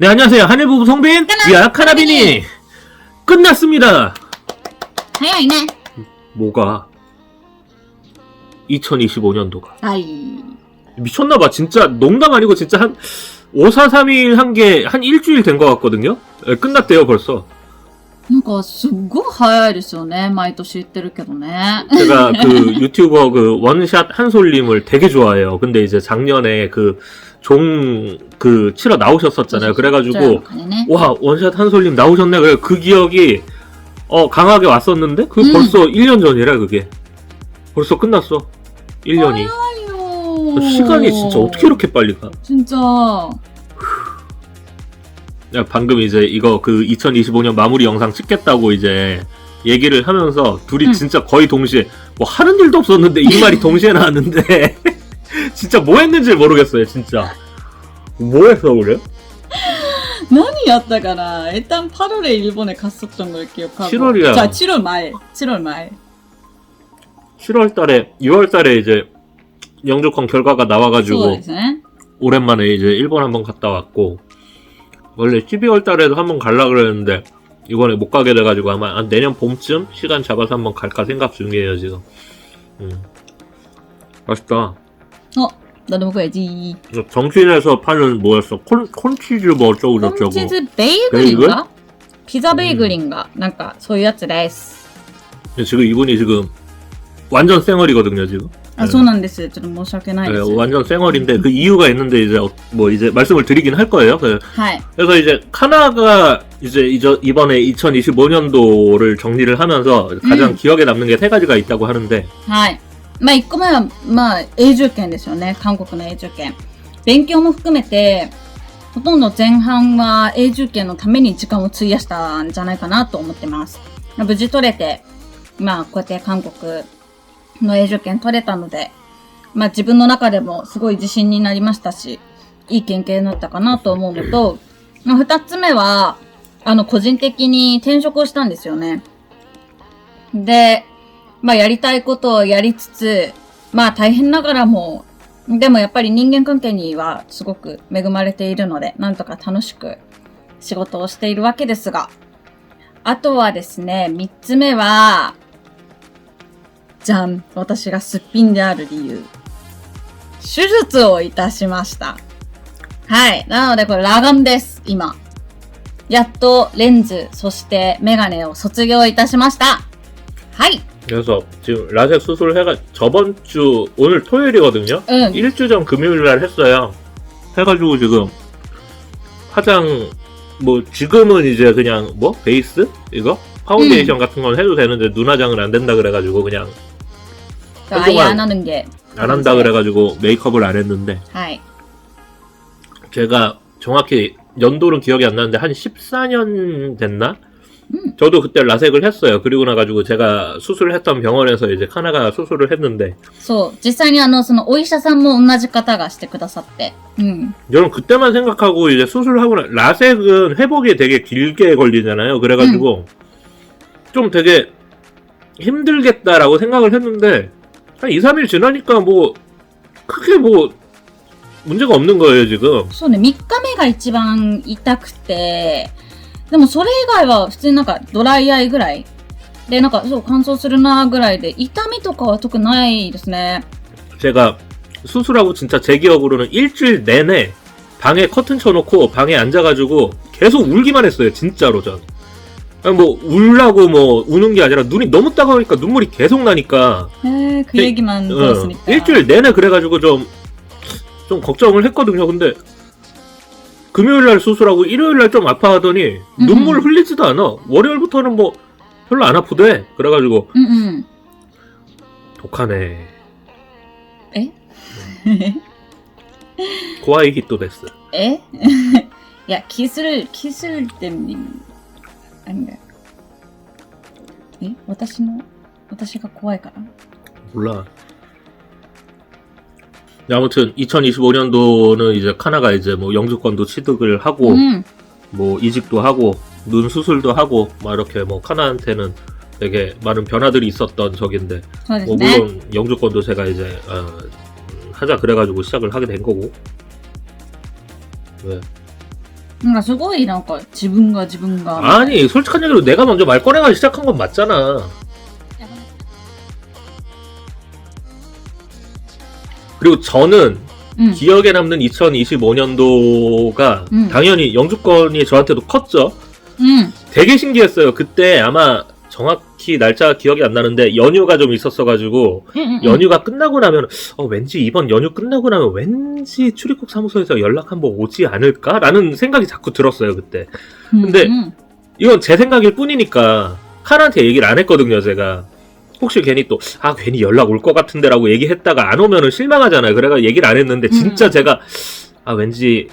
네, 안녕하세요. 하늘부부 성빈, 야, 카나비니! 끝났습니다! 早いね。 뭐가? 2025년도가. 아이. 미쳤나봐. 진짜, 농담 아니고 진짜 한, 5, 4, 3일 한 게, 한 일주일 된 것 같거든요? 네, 끝났대요, 벌써. なんか、すっごい早いですよね。毎年言ってるけどね。 제가 그 유튜버 그 원샷 한솔님을 되게 좋아해요. 근데 이제 작년에 그 치러 나오셨었잖아요. 그래가지고, 와, 원샷 한솔님 나오셨네. 그래, 그 기억이, 강하게 왔었는데, 벌써 1년 전이라, 그게. 벌써 끝났어. 1년이. 시간이 진짜 어떻게 이렇게 빨리 가? 진짜. 야, 방금 이제 이거 그 2025년 마무리 영상 찍겠다고 이제 얘기를 하면서 둘이 진짜 거의 동시에 뭐 하는 일도 없었는데 이 말이 동시에 나왔는데 진짜 뭐 했는지 모르겠어요, 진짜. 뭐 했어, 그래? 何やったかな 일단 8월에 일본에 갔었던 걸 기억하고. 7월이야. 자, 7월 말. 7월 말. 7월 달에, 6월 달에 이제 영주권 결과가 나와가지고 오랜만에 이제 일본 한번 갔다 왔고, 원래 12월 달에도 한번 갈라 그랬는데 이번에 못 가게 돼가지고 아마 내년 봄쯤 시간 잡아서 한번 갈까 생각 중이에요, 지금. 맛있다. 나도 먹어야지. 정신에서 파는 뭐였어? 콘치즈 뭐 어쩌고 저쩌고. 콘치즈 베이글인가? 피자 베이글인가? なんかそういうやつです. 지금 이분이 지금 완전 쌩얼이거든요, 지금. 아, そうなんです. 좀 申し訳ないです. 네, 완전 쌩얼인데 그 이유가 있는데 이제 이제 말씀을 드리긴 할 거예요. 그래서 이제 카나가 이제 이번에 2025년도를 정리를 하면서 가장 기억에 남는 게 3가지가 있다고 하는데. はい。まあ、1個目は、まあ、永住権ですよね。韓国の永住権。勉強も含めて、ほとんど前半は永住権のために時間を費やしたんじゃないかなと思ってます。無事取れて、まあ、こうやって韓国の永住権取れたので、まあ自分の中でもすごい自信になりましたし、いい経験になったかなと思うのと、2つ目は、個人的に転職をしたんですよね。で、まあやりたいことをやりつつ、まあ大変ながらも、でもやっぱり人間関係にはすごく恵まれているので、なんとか楽しく仕事をしているわけですが、あとはですね、3つ目は、じゃん、私がすっぴんである理由。手術をいたしました。はい。なのでこれ裸眼です、今。やっとレンズ、そしてメガネを卒業いたしました。はい。 그래서 지금 라섹 수술을 저번 주 오늘 토요일이거든요. 일주 전 금요일 날 했어요. 해가지고 지금 화장 지금은 이제 그냥 베이스 이거 파운데이션 같은 건 해도 되는데 눈화장은 안 된다 그래가지고 그냥 아예 안 하는 게 안 한다 그래가지고 메이크업을 안 했는데. 제가 정확히 연도는 기억이 안 나는데 한 14년 됐나? 저도 그때 라섹을 했어요. 그리고 나가지고 제가 수술을 했던 병원에서 이제 카나가 수술을 했는데. そう、実際にそのお医者さんも同じ方がしてくださって。저는 그때만 생각하고 이제 수술하고 라섹은 회복이 되게 길게 걸리잖아요. 그래가지고 좀 되게 힘들겠다라고 생각을 했는데 한 2, 3일 지나니까 크게 문제가 없는 거예요, 지금. そうね、3日目が一番痛くて、でもそれ以外は普通になんかドライアイぐらいで、なんかそう乾燥するなぐらいで、痛みとかは特にないですね。 제가 수술하고 진짜 제 기억으로는 일주일 내내 방에 커튼 쳐놓고 방에 앉아가지고 계속 울기만 했어요, 진짜로 전. 울라고 우는 게 아니라 눈이 너무 따가우니까 눈물이 계속 나니까. 그 얘기만 들었으니까. 일주일 내내 그래가지고 좀 걱정을 했거든요. 근데 금요일날 수술하고 일요일날 좀 아파하더니 눈물 흘리지도 않아. 월요일부터는 별로 안 아프대. 그래가지고 독하네. 에? 고아이 히토 데스. 에? 야, 기술 때문에 아닌가요? 에? 私が怖いから? 몰라. 아무튼 2025년도는 이제 카나가 이제 영주권도 취득을 하고 이직도 하고 눈 수술도 하고 이렇게 카나한테는 되게 많은 변화들이 있었던 적인데 물론 영주권도 제가 이제 하자 그래가지고 시작을 하게 된 거고. 왜? なんかすごいなんか自分が 아니 솔직한 얘기로 내가 먼저 말 꺼내가 시작한 건 맞잖아. 그리고 저는 기억에 남는 2025년도가 당연히 영주권이 저한테도 컸죠. 되게 신기했어요. 그때 아마 정확히 날짜가 기억이 안 나는데 연휴가 좀 있었어가지고 연휴가 끝나고 나면 왠지 이번 연휴 끝나고 나면 왠지 출입국 사무소에서 연락 한번 오지 않을까라는 생각이 자꾸 들었어요 그때. 근데 이건 제 생각일 뿐이니까 칸한테 얘기를 안 했거든요 제가. 혹시 괜히 또 괜히 연락 올 것 같은데라고 얘기했다가 안 오면은 실망하잖아요. 그래가 얘기를 안 했는데 진짜 제가 왠지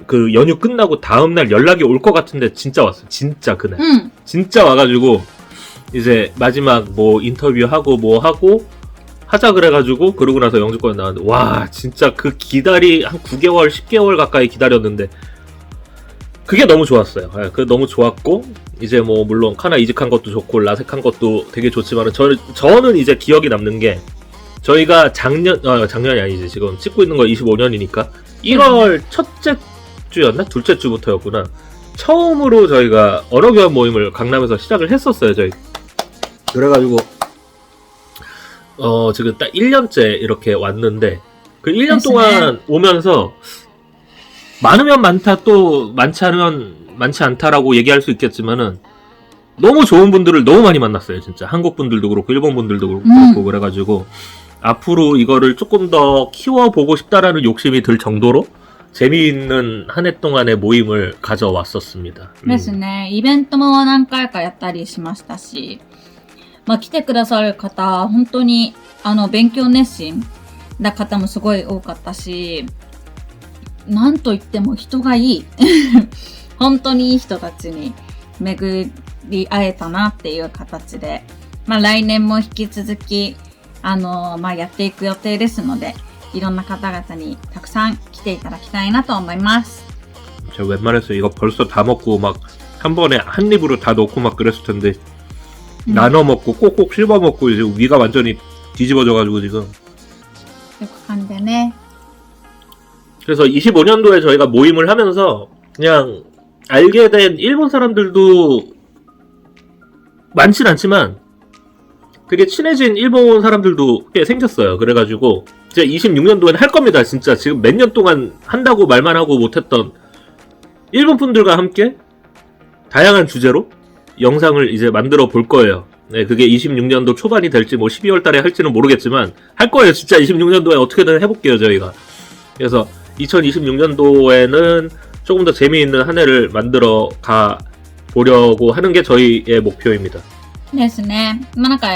그 연휴 끝나고 다음날 연락이 올 것 같은데 진짜 왔어요. 진짜 그날. 진짜 와가지고 이제 마지막 뭐 인터뷰하고 뭐 하고 하자 그래가지고 그러고 나서 영주권 나왔는데 와 진짜 그 기다리 한 9개월 10개월 가까이 기다렸는데 그게 너무 좋았어요. 그 너무 좋았고 이제 뭐 물론 카나 이직한 것도 좋고 라섹한 것도 되게 좋지만 저는 이제 기억이 남는 게 저희가 작년이 아니지 지금 찍고 있는 거 25년이니까 1월 첫째 주였나 둘째 주부터였구나. 처음으로 저희가 언어교환 모임을 강남에서 시작을 했었어요 저희. 그래가지고 지금 딱 1년째 이렇게 왔는데 그 1년 동안 오면서 많으면 많다 또 많지 않으면 많지 않다라고 얘기할 수 있겠지만은 너무 좋은 분들을 너무 많이 만났어요 진짜. 한국 분들도 그렇고 일본 분들도 그렇고 그래가지고 앞으로 이거를 조금 더 키워보고 싶다라는 욕심이 들 정도로 재미있는 한 해 동안의 모임을 가져왔었습니다. ですね。イベントも何回かやったりしましたし、まあ来てくださる方、本当に勉強熱心な方もすごい多かったし、なんといっても人がいい。本当にいい人たちに巡り会えたなっていう形で、まあ来年も引き続き、まあやっていく予定ですので、いろんな方々にたくさん来ていただきたいなと思います。 제가 웬만해서 이거 벌써 다 먹고 막 한 번에 한 입으로 다 넣고 막 그랬을 텐데 나눠 먹고 꼭꼭 씹어 먹고 이제 위가 완전히 뒤집어져가지고 지금. よく噛んでね。 그래서 25년도에 저희가 모임을 하면서 그냥 알게 된 일본 사람들도 많진 않지만 되게 친해진 일본 사람들도 꽤 생겼어요. 그래가지고 이제 26년도에는 할 겁니다. 진짜 지금 몇 년 동안 한다고 말만 하고 못했던 일본 분들과 함께 다양한 주제로 영상을 이제 만들어 볼 거예요. 네, 그게 26년도 초반이 될지 뭐 12월 달에 할지는 모르겠지만 할 거예요. 진짜 26년도에 어떻게든 해볼게요. 저희가. 그래서 2026년도에는 조금 더 재미있는 한 해를 만들어 가 보려고 하는 게 저희의 목표입니다. ですね。まあなんか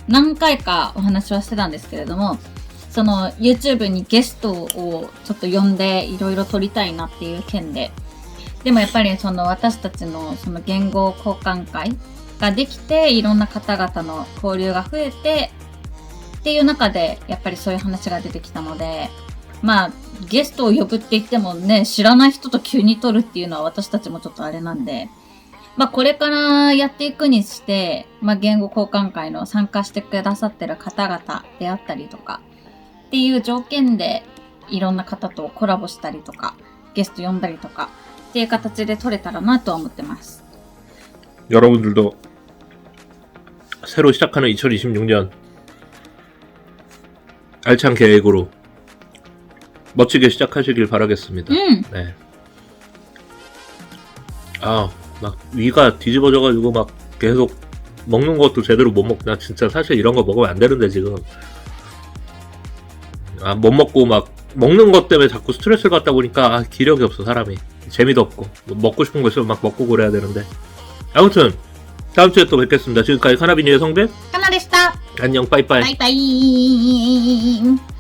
何回かお話はしてたんですけれども、その YouTube にゲストをちょっと呼んでいろいろ撮りたいなっていう件で、でもやっぱりその私たちのその言語交換会ができていろんな方々の交流が増えてっていう中でやっぱりそういう話が出てきたので、まあゲストを呼ぶって言ってもね、知らない人と急に撮るっていうのは私たちもちょっとあれなんで、まあこれからやっていくにして、まあ言語交換会の参加してくださってる方々であったりとかっていう条件でいろんな方とコラボしたりとかゲスト呼んだりとかっていう形で撮れたらなとは思ってます。 여러분들도 새로 시작하는 2026년 알찬 계획으로 멋지게 시작하시길 바라겠습니다. 네. 막 위가 뒤집어져가지고 막 계속 먹는 것도 제대로 못 먹고 나 진짜 사실 이런 거 먹으면 안 되는데 지금 못 먹고 막 먹는 것 때문에 자꾸 스트레스를 받다 보니까 기력이 없어 사람이. 재미도 없고 먹고 싶은 거 있으면 막 먹고 그래야 되는데 아무튼 다음 주에 또 뵙겠습니다. 지금까지 카나비니의 성배 카나でした。 안녕 빠이빠이. バイバイ。